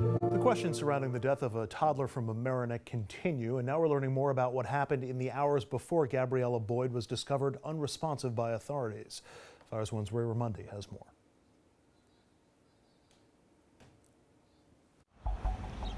The questions surrounding the death of a toddler from Mamaroneck continue, and now we're learning more about what happened in the hours before Gabrielle Boyd was discovered unresponsive by authorities. Fires One's Ray Ramundi has more.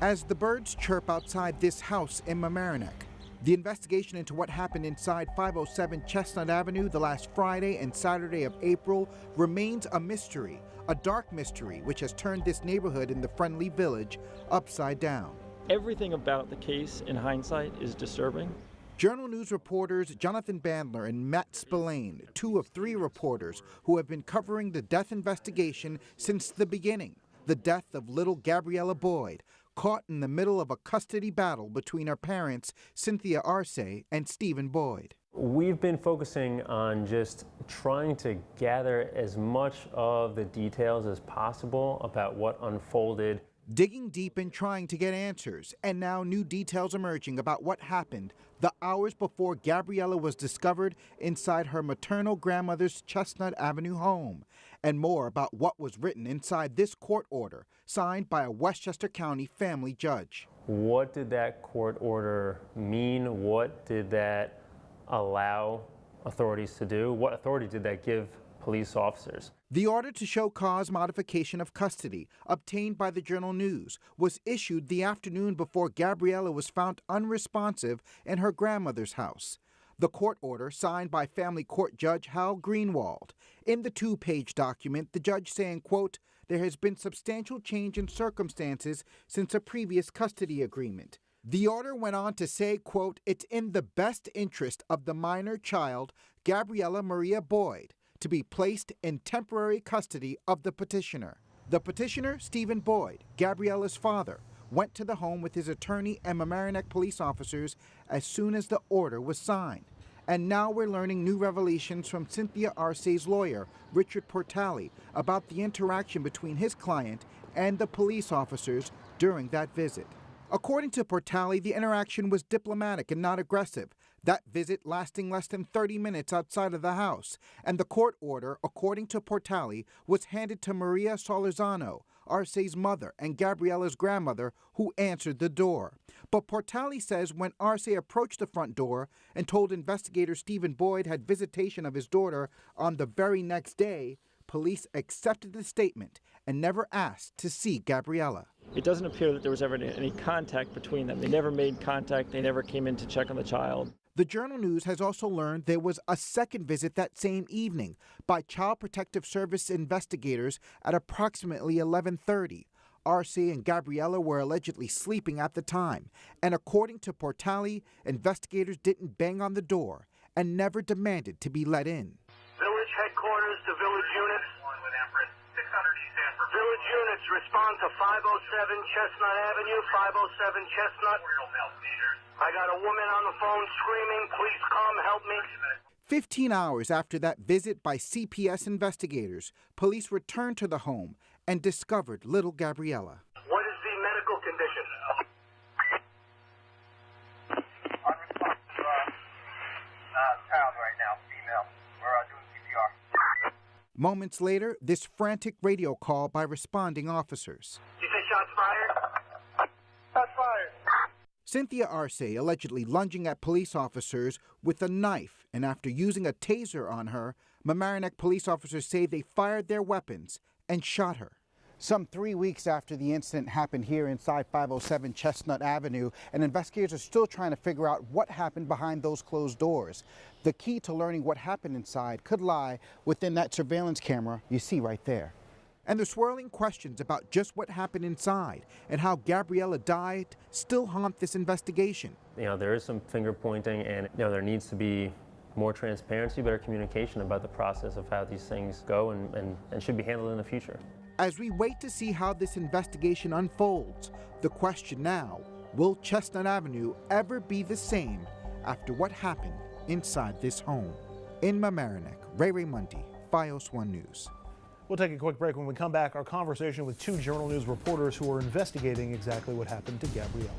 As the birds chirp outside this house in Mamaroneck, the investigation into what happened inside 507 Chestnut Avenue the last Friday and Saturday of April remains a mystery, a dark mystery which has turned this neighborhood in the friendly village upside down. Everything about the case in hindsight is disturbing. Journal News reporters Jonathan Bandler and Matt Spillane, 2 of 3 reporters who have been covering the death investigation since the beginning, the death of little Gabrielle Boyd, caught in the middle of a custody battle between her parents, Cynthia Arce and Stephen Boyd. We've been focusing on just trying to gather as much of the details as possible about what unfolded. Digging deep and trying to get answers, and now new details emerging about what happened the hours before Gabriella was discovered inside her maternal grandmother's Chestnut Avenue home, and more about what was written inside this court order signed by a Westchester County family judge. What did that court order mean? What did that allow authorities to do? What authority did that give police officers? The order to show cause modification of custody, obtained by the Journal News, was issued the afternoon before Gabriella was found unresponsive in her grandmother's house. The court order, signed by family court judge Hal Greenwald. In the 2-page document, the judge saying, quote, "There has been substantial change in circumstances since a previous custody agreement." The order went on to say, quote, "It's in the best interest of the minor child, Gabrielle Marie Boyd, to be placed in temporary custody of the petitioner." The petitioner, Stephen Boyd, Gabriella's father, went to the home with his attorney and Mamaroneck police officers as soon as the order was signed. And now we're learning new revelations from Cynthia Arce's lawyer, Richard Portali, about the interaction between his client and the police officers during that visit. According to Portali, the interaction was diplomatic and not aggressive, that visit lasting less than 30 minutes outside of the house, and the court order, according to Portali, was handed to Maria Solorzano, Arce's mother and Gabriella's grandmother, who answered the door. But Portali says when Arce approached the front door and told investigator Stephen Boyd had visitation of his daughter on the very next day, police accepted the statement and never asked to see Gabriella. It doesn't appear that there was ever any contact between them. They never made contact. They never came in to check on the child. The Journal News has also learned there was a second visit that same evening by Child Protective Service investigators at approximately 11:30. Arce and Gabriella were allegedly sleeping at the time, and according to Portali, investigators didn't bang on the door and never demanded to be let in. Village headquarters to village units. Village units respond to 507 Chestnut Avenue, 507 Chestnut. I got a woman on the phone screaming, "Please come help me." 15 hours after that visit by CPS investigators, police returned to the home and discovered little Gabriella. What is the medical condition? Unresponsive child right now, female. We're doing CPR. Moments later, this frantic radio call by responding officers. You say shots fired? Shots fired. Cynthia Arce allegedly lunging at police officers with a knife, and after using a taser on her, Mamaroneck police officers say they fired their weapons and shot her. Some 3 weeks after the incident happened here inside 507 Chestnut Avenue, and investigators are still trying to figure out what happened behind those closed doors. The key to learning what happened inside could lie within that surveillance camera you see right there. And the swirling questions about just what happened inside and how Gabriella died still haunt this investigation. There is some finger pointing, and there needs to be more transparency, better communication about the process of how these things go and should be handled in the future. As we wait to see how this investigation unfolds, the question now, will Chestnut Avenue ever be the same after what happened inside this home? In Mamaroneck, Ray Ramundi, FiOS 1 News. We'll take a quick break. When we come back, our conversation with 2 Journal News reporters who are investigating exactly what happened to Gabriella.